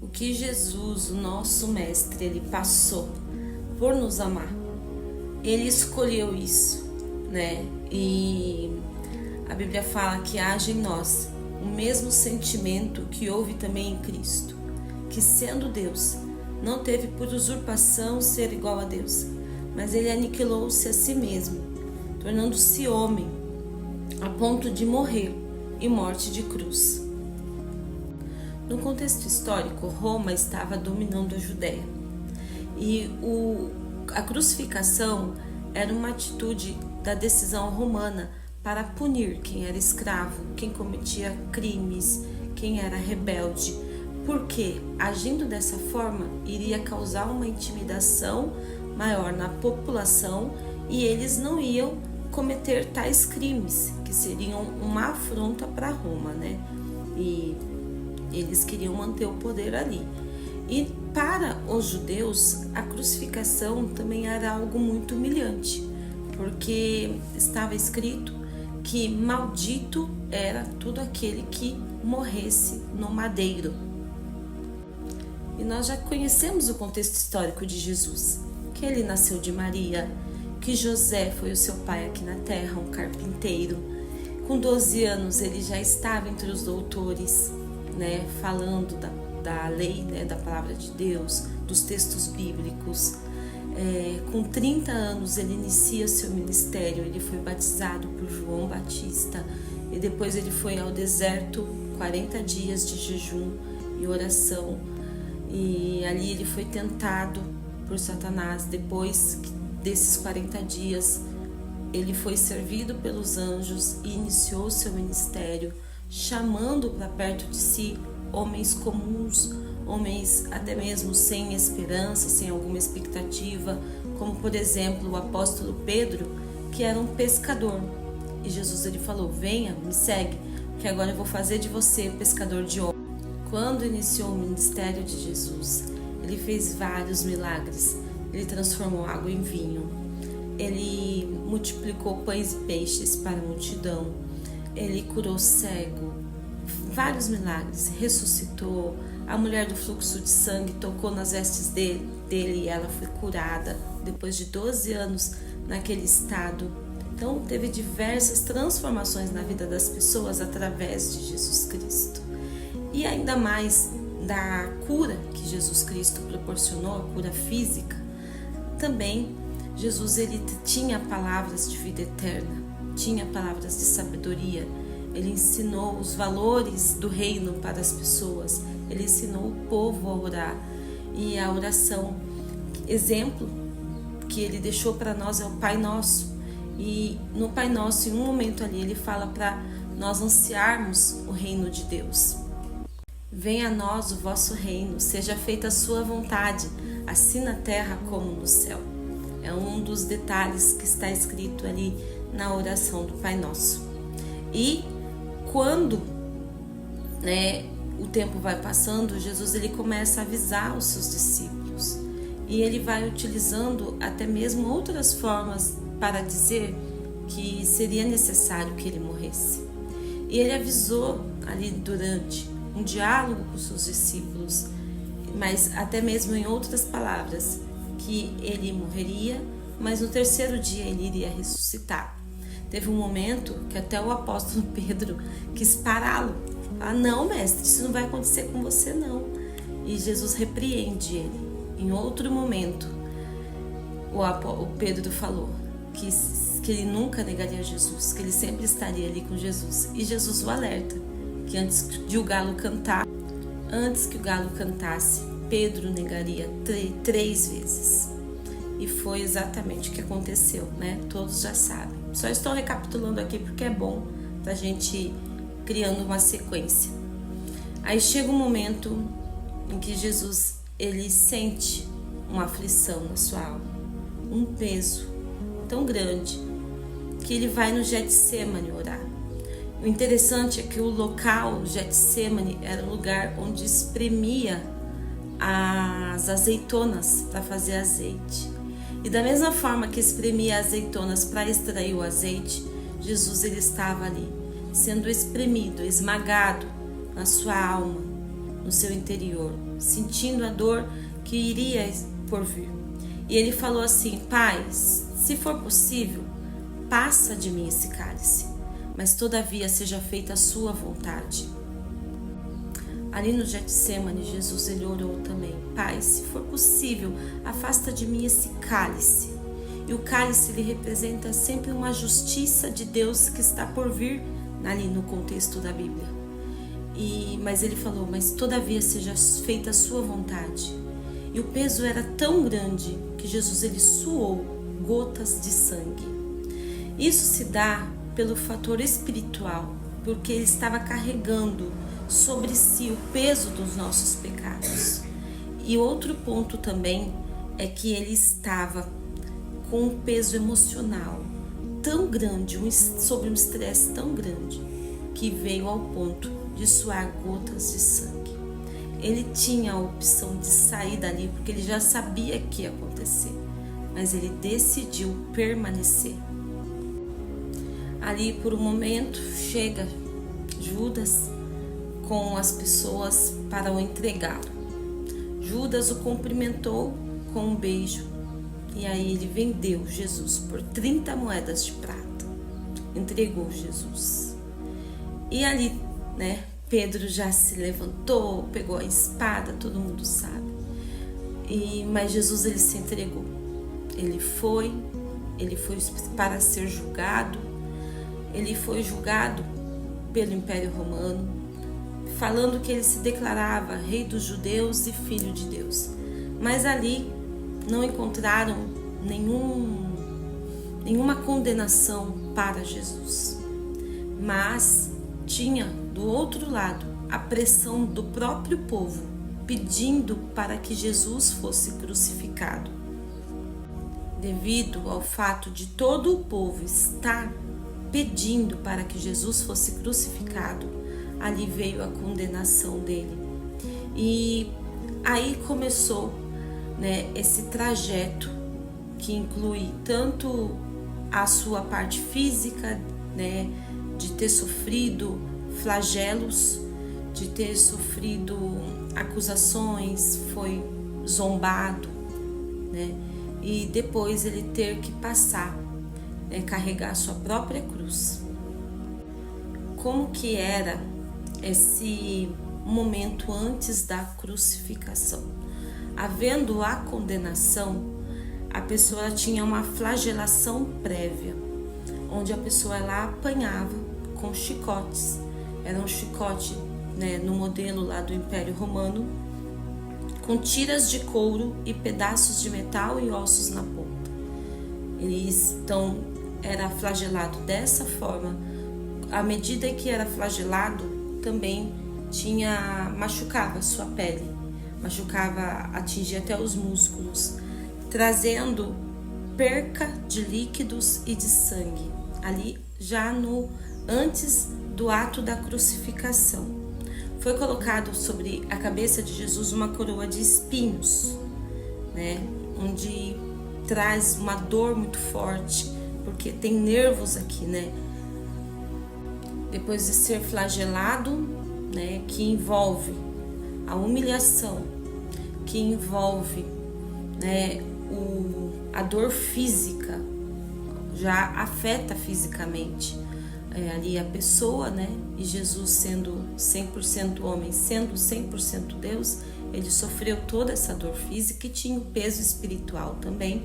O que Jesus, o nosso mestre, ele passou por nos amar. Ele escolheu isso, né? E a Bíblia fala que age em nós o mesmo sentimento que houve também em Cristo, que sendo Deus, não teve por usurpação ser igual a Deus, mas ele aniquilou-se a si mesmo, tornando-se homem, a ponto de morrer e morte de cruz. No contexto histórico, Roma estava dominando a Judéia e a crucificação era uma atitude da decisão romana para punir quem era escravo, quem cometia crimes, quem era rebelde, porque agindo dessa forma iria causar uma intimidação maior na população e eles não iam cometer tais crimes, que seriam uma afronta para Roma, né? E eles queriam manter o poder ali. E para os judeus, a crucificação também era algo muito humilhante, porque estava escrito que maldito era todo aquele que morresse no madeiro. E nós já conhecemos o contexto histórico de Jesus, que ele nasceu de Maria, que José foi o seu pai aqui na terra, um carpinteiro. Com 12 anos ele já estava entre os doutores, né, falando da lei, né, da palavra de Deus, dos textos bíblicos. Com 30 anos ele inicia seu ministério, ele foi batizado por João Batista e depois ele foi ao deserto, 40 dias de jejum e oração, e ali ele foi tentado por Satanás. Depois desses 40 dias ele foi servido pelos anjos e iniciou seu ministério, chamando para perto de si homens comuns, homens até mesmo sem esperança, sem alguma expectativa, como por exemplo o apóstolo Pedro, que era um pescador. E Jesus ele falou: venha, me segue, que agora eu vou fazer de você pescador de homens. Quando iniciou o ministério de Jesus, ele fez vários milagres. Ele transformou água em vinho, ele multiplicou pães e peixes para a multidão, ele curou cego, vários milagres, ressuscitou. A mulher do fluxo de sangue tocou nas vestes dele e ela foi curada depois de 12 anos naquele estado. Então teve diversas transformações na vida das pessoas através de Jesus Cristo. E ainda mais da cura que Jesus Cristo proporcionou, a cura física, também Jesus ele tinha palavras de vida eterna, tinha palavras de sabedoria. Ele ensinou os valores do reino para as pessoas. Ele ensinou o povo a orar. E a oração, exemplo que ele deixou para nós é o Pai Nosso. E no Pai Nosso, em um momento ali, ele fala para nós ansiarmos o reino de Deus. Venha a nós o vosso reino, seja feita a sua vontade, assim na terra como no céu. É um dos detalhes que está escrito ali na oração do Pai Nosso. E quando, né, o tempo vai passando, Jesus ele começa a avisar os seus discípulos e ele vai utilizando até mesmo outras formas para dizer que seria necessário que ele morresse. E ele avisou ali durante um diálogo com os seus discípulos, mas até mesmo em outras palavras, que ele morreria, mas no terceiro dia ele iria ressuscitar. Teve um momento que até o apóstolo Pedro quis pará-lo. Ah, não, mestre, isso não vai acontecer com você, não. E Jesus repreende ele. Em outro momento, o Pedro falou que ele nunca negaria Jesus, que ele sempre estaria ali com Jesus. E Jesus o alerta que antes que o galo cantasse, Pedro negaria 3 vezes. E foi exatamente o que aconteceu, né? Todos já sabem. Só estou recapitulando aqui porque é bom pra gente ir criando uma sequência. Aí chega um momento em que Jesus, ele sente uma aflição na sua alma, um peso tão grande, que ele vai no Getsêmani orar. O interessante é que o local Getsêmani era o lugar onde espremia as azeitonas para fazer azeite. E da mesma forma que espremia azeitonas para extrair o azeite, Jesus ele estava ali, sendo espremido, esmagado na sua alma, no seu interior, sentindo a dor que iria por vir. E ele falou assim: Pai, se for possível, passa de mim esse cálice, mas todavia seja feita a sua vontade. Ali no Getsemane, Jesus ele orou também: Pai, se for possível, afasta de mim esse cálice. E o cálice ele representa sempre uma justiça de Deus que está por vir ali no contexto da Bíblia. Mas ele falou: mas todavia seja feita a sua vontade. E o peso era tão grande que Jesus ele suou gotas de sangue. Isso se dá pelo fator espiritual, porque ele estava carregando sobre si o peso dos nossos pecados. E outro ponto também é que ele estava com um peso emocional tão grande, sobre um estresse tão grande, que veio ao ponto de suar gotas de sangue. Ele tinha a opção de sair dali, porque ele já sabia que ia acontecer, mas ele decidiu permanecer. Ali por um momento chega Judas com as pessoas para o entregá-lo. Judas o cumprimentou com um beijo e aí ele vendeu Jesus por 30 moedas de prata. Entregou Jesus. E ali, Pedro já se levantou, pegou a espada, todo mundo sabe. Mas Jesus ele se entregou. Ele foi para ser julgado. Ele foi julgado pelo Império Romano, falando que ele se declarava rei dos judeus e filho de Deus. Mas ali não encontraram nenhuma condenação para Jesus. Mas tinha do outro lado a pressão do próprio povo, pedindo para que Jesus fosse crucificado. Devido ao fato de todo o povo estar pedindo para que Jesus fosse crucificado, ali veio a condenação dele. E aí começou, esse trajeto que inclui tanto a sua parte física, de ter sofrido flagelos, de ter sofrido acusações, foi zombado, e depois ele ter que passar, carregar a sua própria cruz. Como que era esse momento antes da crucificação? Havendo a condenação, a pessoa tinha uma flagelação prévia, onde a pessoa ela apanhava com chicotes. Era um chicote, no modelo lá do Império Romano, com tiras de couro e pedaços de metal e ossos na ponta. Era flagelado dessa forma. À medida que era flagelado, também machucava sua pele, atingia até os músculos, trazendo perca de líquidos e de sangue, ali já antes do ato da crucificação. Foi colocado sobre a cabeça de Jesus uma coroa de espinhos, onde traz uma dor muito forte, porque tem nervos aqui, Depois de ser flagelado, que envolve a humilhação, que envolve, a dor física, já afeta fisicamente ali a pessoa, E Jesus sendo 100% homem, sendo 100% Deus, ele sofreu toda essa dor física e tinha o peso espiritual também.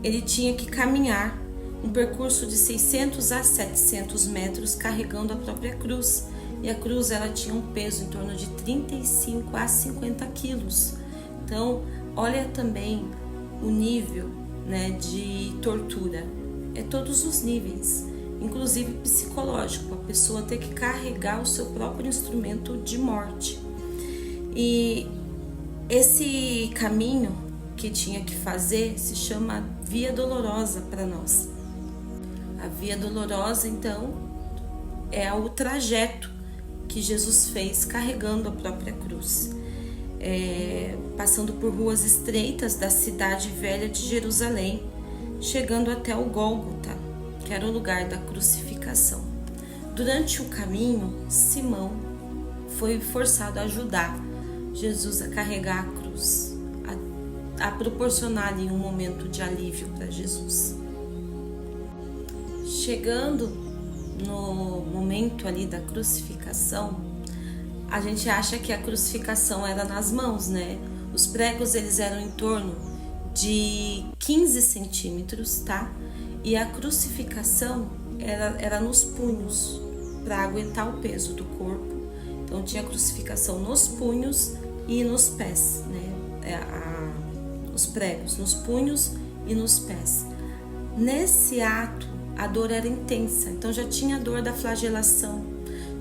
Ele tinha que caminhar um percurso de 600 a 700 metros carregando a própria cruz. E a cruz ela tinha um peso em torno de 35 a 50 quilos. Então, olha também o nível, de tortura. É todos os níveis, inclusive psicológico. A pessoa ter que carregar o seu próprio instrumento de morte. E esse caminho que tinha que fazer se chama Via Dolorosa para nós. A Via Dolorosa, então, é o trajeto que Jesus fez carregando a própria cruz, passando por ruas estreitas da cidade velha de Jerusalém, chegando até o Gólgota, que era o lugar da crucificação. Durante o caminho, Simão foi forçado a ajudar Jesus a carregar a cruz, a proporcionar ali um momento de alívio para Jesus. Chegando no momento ali da crucificação, a gente acha que a crucificação era nas mãos, né? Os pregos, eles eram em torno de 15 centímetros, tá? E a crucificação era nos punhos, para aguentar o peso do corpo. Então tinha crucificação nos punhos e nos pés, né? Os pregos nos punhos e nos pés. Nesse ato, a dor era intensa, então já tinha a dor da flagelação,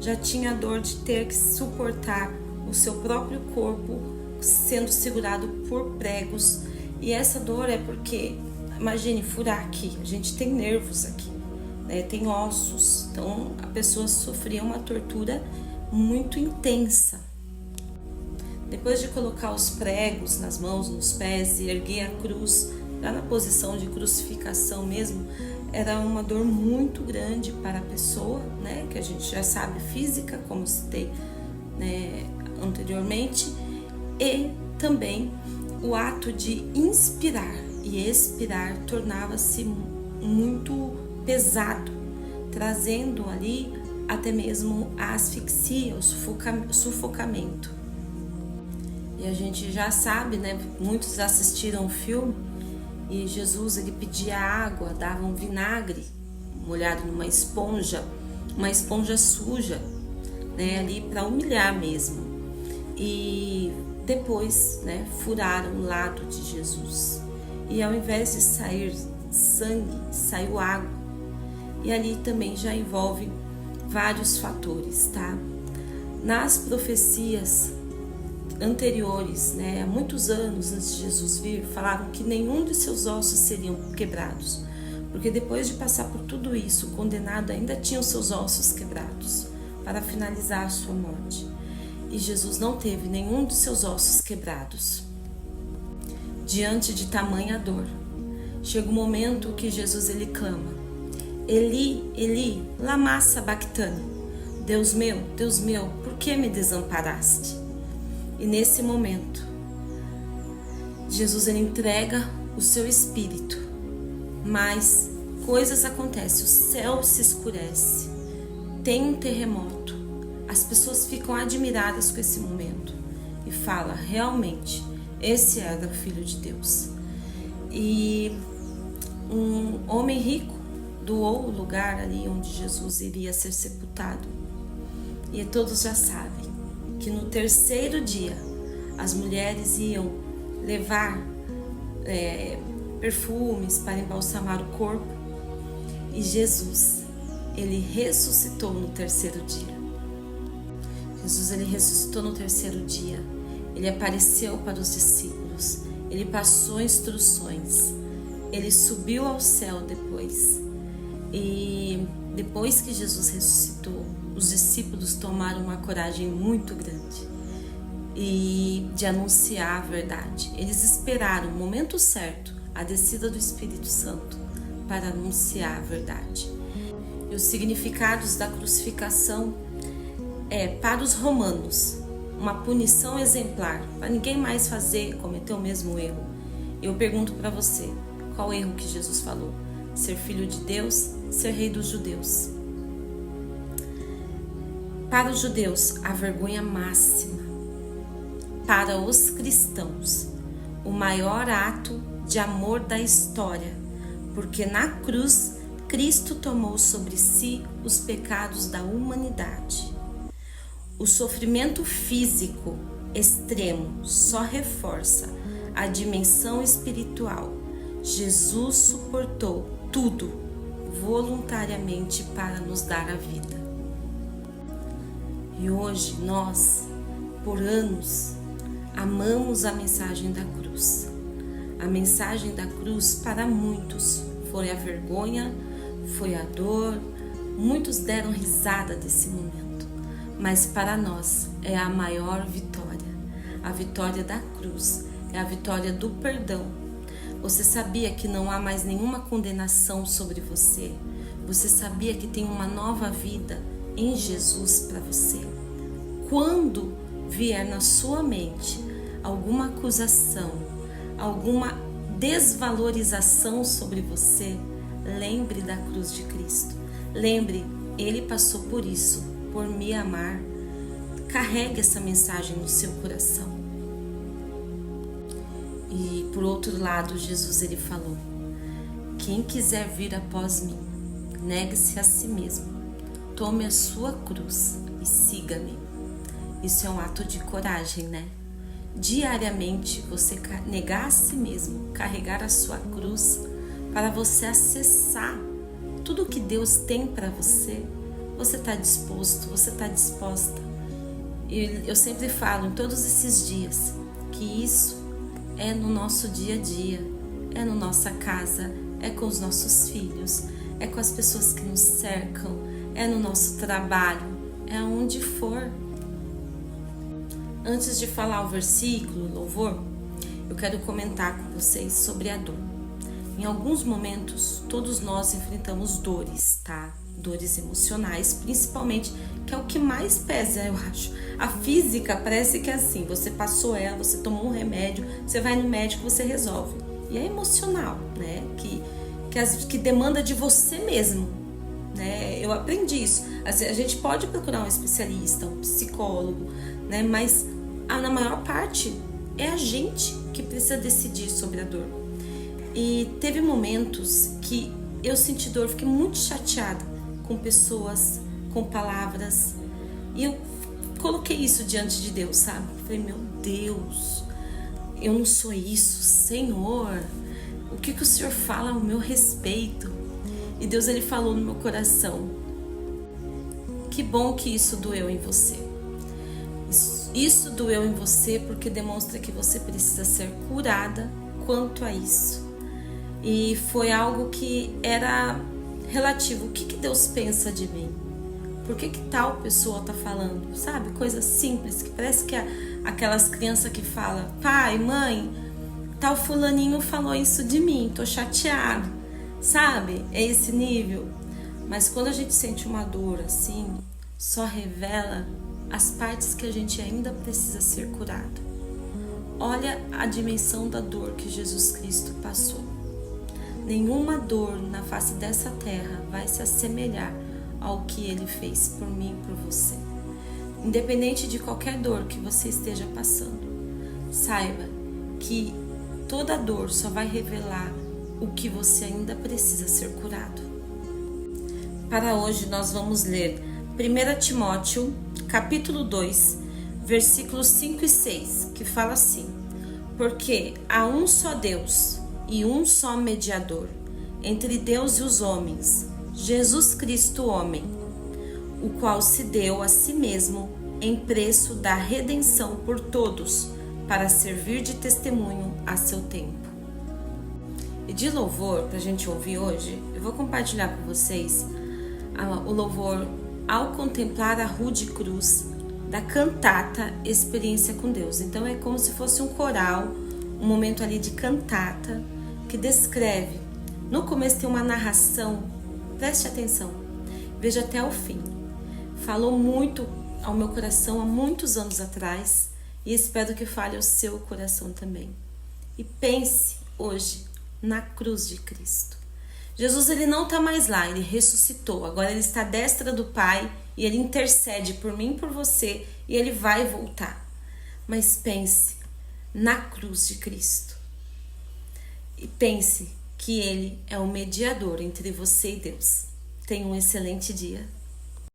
já tinha a dor de ter que suportar o seu próprio corpo sendo segurado por pregos. E essa dor é porque, imagine, furar aqui, a gente tem nervos aqui, né? Tem ossos, então a pessoa sofria uma tortura muito intensa. Depois de colocar os pregos nas mãos, nos pés e erguer a cruz, lá na posição de crucificação mesmo, era uma dor muito grande para a pessoa, né? Que a gente já sabe, física, como citei, né, anteriormente, e também o ato de inspirar e expirar tornava-se muito pesado, trazendo ali até mesmo a asfixia, o sufocamento. E a gente já sabe, né? Muitos assistiram o filme e Jesus, ele pedia água, dava um vinagre molhado numa esponja, uma esponja suja, né? Ali para humilhar mesmo. E depois, né? Furaram o lado de Jesus. E ao invés de sair sangue, saiu água. E ali também já envolve vários fatores, tá? Nas profecias anteriores, né, há muitos anos antes de Jesus vir, falaram que nenhum de seus ossos seriam quebrados, porque depois de passar por tudo isso, o condenado ainda tinha os seus ossos quebrados para finalizar a sua morte. E Jesus não teve nenhum de seus ossos quebrados. Diante de tamanha dor, chega o momento que Jesus, ele clama: Eli, Eli, lama sabachthani, Deus meu, por que me desamparaste? E nesse momento, Jesus, ele entrega o seu espírito, mas coisas acontecem, o céu se escurece, tem um terremoto, as pessoas ficam admiradas com esse momento e falam: realmente, esse era o Filho de Deus. E um homem rico doou o lugar ali onde Jesus iria ser sepultado. E todos já sabem que no terceiro dia as mulheres iam levar perfumes para embalsamar o corpo. E Jesus, ele ressuscitou no terceiro dia. Jesus, ele ressuscitou no terceiro dia. Ele apareceu para os discípulos. Ele passou instruções. Ele subiu ao céu depois. E depois que Jesus ressuscitou, os discípulos tomaram uma coragem muito grande e de anunciar a verdade. Eles esperaram o momento certo, a descida do Espírito Santo, para anunciar a verdade. E os significados da crucificação para os romanos, uma punição exemplar, para ninguém mais cometer o mesmo erro. Eu pergunto para você, qual erro que Jesus falou? Ser filho de Deus, ser rei dos judeus. Para os judeus, a vergonha máxima. Para os cristãos, o maior ato de amor da história, porque na cruz, Cristo tomou sobre si os pecados da humanidade. O sofrimento físico extremo só reforça a dimensão espiritual. Jesus suportou tudo voluntariamente para nos dar a vida. E hoje nós, por anos, amamos a mensagem da cruz. A mensagem da cruz para muitos foi a vergonha, foi a dor, muitos deram risada desse momento. Mas para nós é a maior vitória. A vitória da cruz, é a vitória do perdão. Você sabia que não há mais nenhuma condenação sobre você? Você sabia que tem uma nova vida em Jesus para você? quando vier na sua mente alguma acusação, alguma desvalorização sobre você, lembre da cruz de Cristo. Lembre, Ele passou por isso, por me amar. Carregue essa mensagem no seu coração. E por outro lado, Jesus ele falou: quem quiser vir após mim, negue-se a si mesmo, tome a sua cruz e siga-me. Isso é um ato de coragem, né? Diariamente você negar a si mesmo, carregar a sua cruz para você acessar tudo que Deus tem para você. Você está disposto, você está disposta. E eu sempre falo em todos esses dias que isso é no nosso dia a dia, é na nossa casa, é com os nossos filhos, é com as pessoas que nos cercam, é no nosso trabalho, é onde for. Antes de falar o versículo, o louvor, eu quero comentar com vocês sobre a dor. Em alguns momentos, todos nós enfrentamos dores, tá? Dores emocionais, principalmente, que é o que mais pesa, eu acho. A física parece que é assim, você passou ela, você tomou um remédio, você vai no médico, você resolve. E é emocional, né? Que demanda de você mesmo, né? Eu aprendi isso. A gente pode procurar um especialista, um psicólogo, né? Mas na maior parte é a gente que precisa decidir sobre a dor. E teve momentos que eu senti dor, fiquei muito chateada com pessoas, com palavras. E eu coloquei isso diante de Deus, sabe? Falei, meu Deus, eu não sou isso, Senhor. O que o Senhor fala ao meu respeito? E Deus, ele falou no meu coração: que bom que isso doeu em você. Isso doeu em você porque demonstra que você precisa ser curada quanto a isso. E foi algo que era relativo. O que Deus pensa de mim? Por que tal pessoa tá falando? Sabe? Coisa simples, que parece que é aquelas crianças que falam: pai, mãe, tal fulaninho falou isso de mim, tô chateado. Sabe? É esse nível. Mas quando a gente sente uma dor assim, só revela as partes que a gente ainda precisa ser curado. Olha a dimensão da dor que Jesus Cristo passou. Nenhuma dor na face dessa terra vai se assemelhar ao que Ele fez por mim e por você. Independente de qualquer dor que você esteja passando, saiba que toda dor só vai revelar o que você ainda precisa ser curado. Para hoje nós vamos ler 1 Timóteo, capítulo 2, versículos 5 e 6, que fala assim: porque há um só Deus e um só mediador entre Deus e os homens, Jesus Cristo homem, o qual se deu a si mesmo em preço da redenção por todos, para servir de testemunho a seu tempo. E de louvor, para a gente ouvir hoje, eu vou compartilhar com vocês o louvor Ao Contemplar a Rude Cruz, da cantata Experiência com Deus. Então é como se fosse um coral, um momento ali de cantata, que descreve. No começo tem uma narração, preste atenção, veja até o fim. Falou muito ao meu coração há muitos anos atrás e espero que fale ao seu coração também. E pense hoje na cruz de Cristo. Jesus, ele não está mais lá, ele ressuscitou. Agora ele está à destra do Pai e ele intercede por mim e por você e ele vai voltar. Mas pense na cruz de Cristo. E pense que ele é o mediador entre você e Deus. Tenha um excelente dia.